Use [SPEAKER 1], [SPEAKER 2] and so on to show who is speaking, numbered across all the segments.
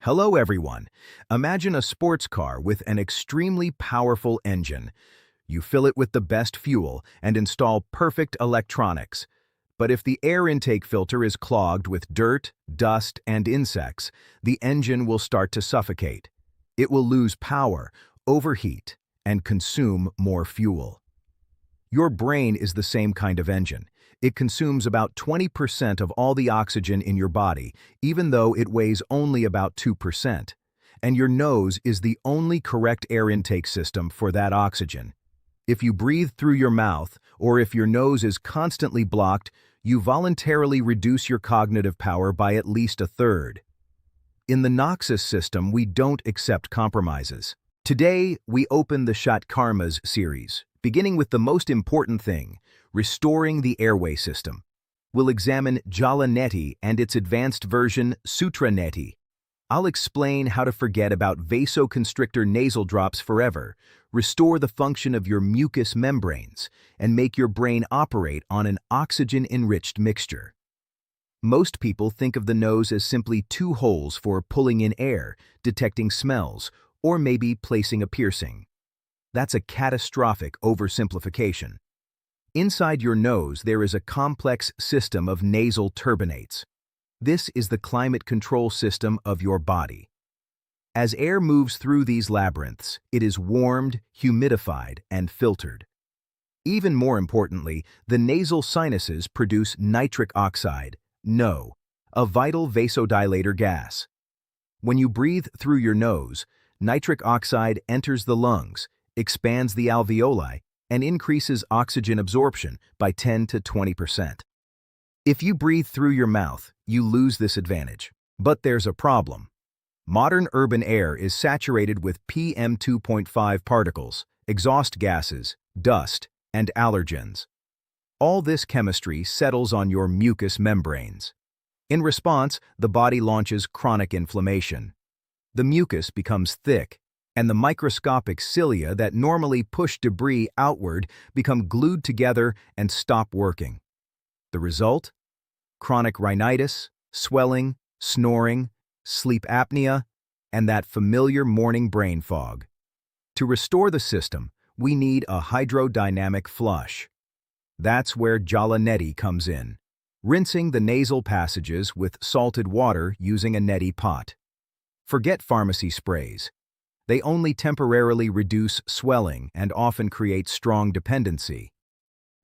[SPEAKER 1] Hello everyone. Imagine a sports car with an extremely powerful engine. You fill it with the best fuel and install perfect electronics. But if the air intake filter is clogged with dirt, dust, and insects, the engine will start to suffocate. It will lose power, overheat, and consume more fuel. Your brain is the same kind of engine. It consumes about 20% of all the oxygen in your body, even though it weighs only about 2%. And your nose is the only correct air intake system for that oxygen. If you breathe through your mouth, or if your nose is constantly blocked, you voluntarily reduce your cognitive power by at least a third. In the NOXUS system, we don't accept compromises. Today, we open the Shatkarmas series, beginning with the most important thing, restoring the airway system. We'll examine Jala Neti and its advanced version, Neti. I'll explain how to forget about vasoconstrictor nasal drops forever, restore the function of your mucous membranes, and make your brain operate on an oxygen-enriched mixture. Most people think of the nose as simply two holes for pulling in air, detecting smells, or maybe placing a piercing. That's a catastrophic oversimplification. Inside your nose, there is a complex system of nasal turbinates. This is the climate control system of your body. As air moves through these labyrinths, it is warmed, humidified, and filtered. Even more importantly, the nasal sinuses produce nitric oxide, NO, a vital vasodilator gas. When you breathe through your nose, nitric oxide enters the lungs, expands the alveoli, and increases oxygen absorption by 10 to 20%. If you breathe through your mouth, you lose this advantage. But there's a problem. Modern urban air is saturated with PM 2.5 particles, exhaust gases, dust, and allergens. All this chemistry settles on your mucous membranes. In response, the body launches chronic inflammation. The mucus becomes thick, and the microscopic cilia that normally push debris outward become glued together and stop working. The result? Chronic rhinitis, swelling, snoring, sleep apnea, and that familiar morning brain fog. To restore the system, we need a hydrodynamic flush. That's where Jala Neti comes in, rinsing the nasal passages with salted water using a neti pot. Forget pharmacy sprays. They only temporarily reduce swelling and often create strong dependency.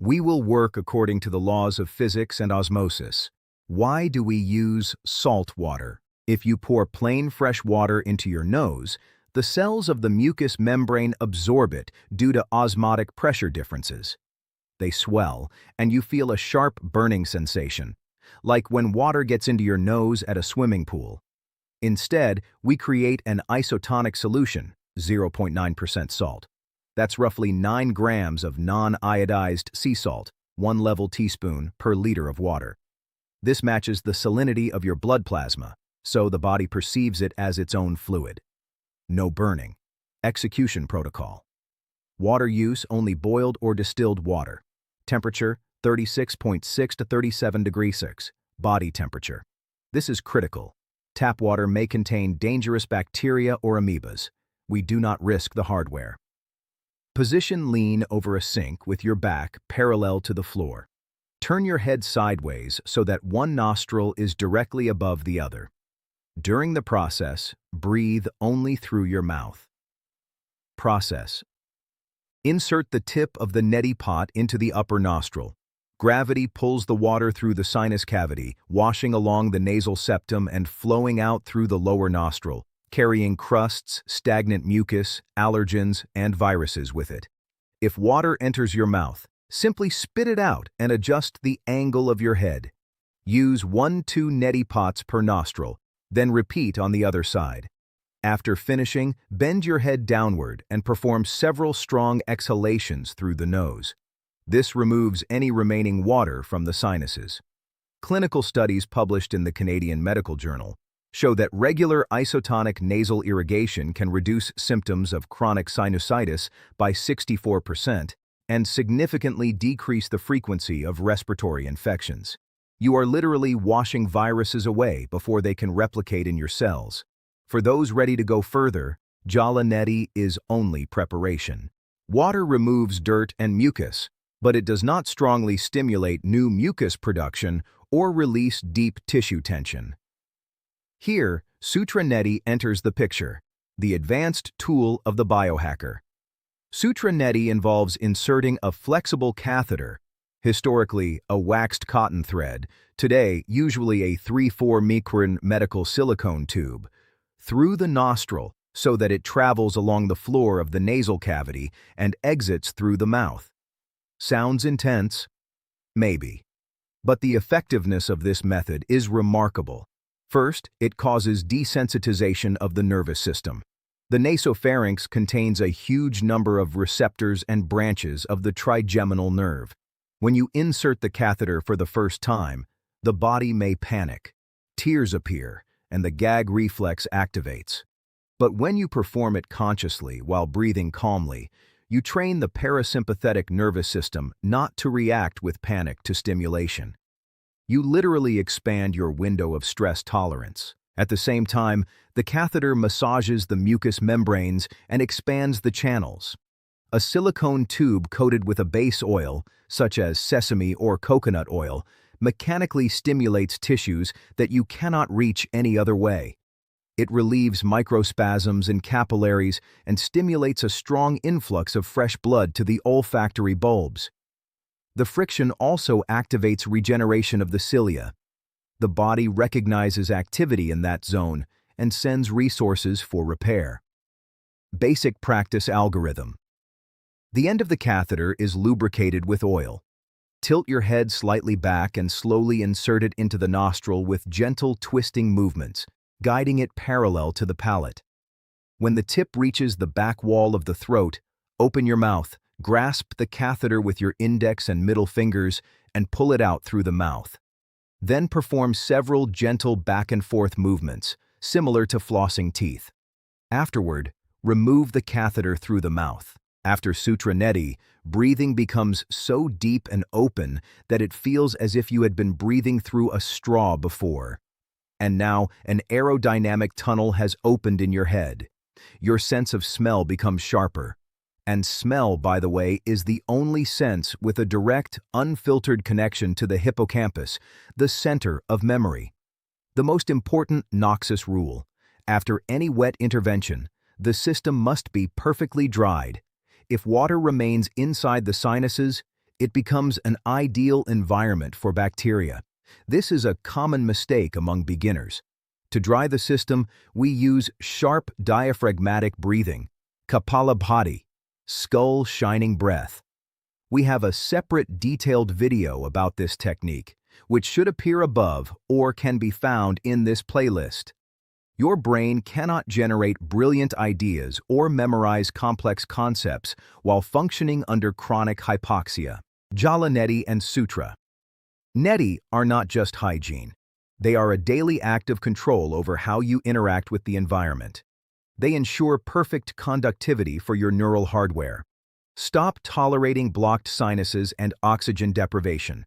[SPEAKER 1] We will work according to the laws of physics and osmosis. Why do we use salt water? If you pour plain fresh water into your nose, the cells of the mucous membrane absorb it due to osmotic pressure differences. They swell, and you feel a sharp burning sensation, like when water gets into your nose at a swimming pool. Instead, we create an isotonic solution, 0.9% salt. That's roughly 9 grams of non-iodized sea salt, 1 level teaspoon per liter of water. This matches the salinity of your blood plasma, so the body perceives it as its own fluid. No burning. Execution protocol. Water use only boiled or distilled water. Temperature 36.6 to 37 degrees C. Body temperature. This is critical. Tap water may contain dangerous bacteria or amoebas. We do not risk the hardware. Position lean over a sink with your back parallel to the floor. Turn your head sideways so that one nostril is directly above the other. During the process, breathe only through your mouth. Process. Insert the tip of the neti pot into the upper nostril. Gravity pulls the water through the sinus cavity, washing along the nasal septum and flowing out through the lower nostril, carrying crusts, stagnant mucus, allergens, and viruses with it. If water enters your mouth, simply spit it out and adjust the angle of your head. Use 1-2 neti pots per nostril, then repeat on the other side. After finishing, bend your head downward and perform several strong exhalations through the nose. This removes any remaining water from the sinuses. Clinical studies published in the Canadian Medical Journal show that regular isotonic nasal irrigation can reduce symptoms of chronic sinusitis by 64% and significantly decrease the frequency of respiratory infections. You are literally washing viruses away before they can replicate in your cells. For those ready to go further, Jala Neti is only preparation. Water removes dirt and mucus, but it does not strongly stimulate new mucus production or release deep tissue tension. Here, Sutra Neti enters the picture, the advanced tool of the biohacker. Sutra Neti involves inserting a flexible catheter, historically a waxed cotton thread, today usually a 3-4 micron medical silicone tube, through the nostril so that it travels along the floor of the nasal cavity and exits through the mouth. Sounds intense? Maybe. But the effectiveness of this method is remarkable. First, it causes desensitization of the nervous system. The nasopharynx contains a huge number of receptors and branches of the trigeminal nerve. When you insert the catheter for the first time, the body may panic. Tears appear, and the gag reflex activates. But when you perform it consciously while breathing calmly, you train the parasympathetic nervous system not to react with panic to stimulation. You literally expand your window of stress tolerance. At the same time, the catheter massages the mucous membranes and expands the channels. A silicone tube coated with a base oil, such as sesame or coconut oil, mechanically stimulates tissues that you cannot reach any other way. It relieves microspasms in capillaries and stimulates a strong influx of fresh blood to the olfactory bulbs. The friction also activates regeneration of the cilia. The body recognizes activity in that zone and sends resources for repair. Basic practice algorithm. The end of the catheter is lubricated with oil. Tilt your head slightly back and slowly insert it into the nostril with gentle twisting movements, guiding it parallel to the palate. When the tip reaches the back wall of the throat, open your mouth, grasp the catheter with your index and middle fingers, and pull it out through the mouth. Then perform several gentle back and forth movements, similar to flossing teeth. Afterward, remove the catheter through the mouth. After Sutra Neti, breathing becomes so deep and open that it feels as if you had been breathing through a straw before. And now, an aerodynamic tunnel has opened in your head. Your sense of smell becomes sharper. And smell, by the way, is the only sense with a direct, unfiltered connection to the hippocampus, the center of memory. The most important NOXUS rule: after any wet intervention, the system must be perfectly dried. If water remains inside the sinuses, it becomes an ideal environment for bacteria. This is a common mistake among beginners. To dry the system, we use sharp diaphragmatic breathing, Kapalabhati, skull shining breath. We have a separate detailed video about this technique, which should appear above or can be found in this playlist. Your brain cannot generate brilliant ideas or memorize complex concepts while functioning under chronic hypoxia. Jala Neti and Sutra Neti are not just hygiene. They are a daily act of control over how you interact with the environment. They ensure perfect conductivity for your neural hardware. Stop tolerating blocked sinuses and oxygen deprivation.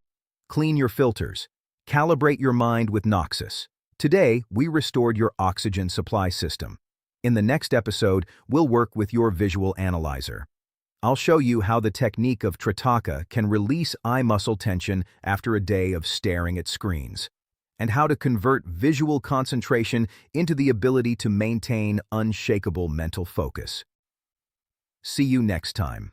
[SPEAKER 1] Clean your filters. Calibrate your mind with NOXUS. Today, we restored your oxygen supply system. In the next episode, we'll work with your visual analyzer. I'll show you how the technique of Tritaka can release eye muscle tension after a day of staring at screens, and how to convert visual concentration into the ability to maintain unshakable mental focus. See you next time.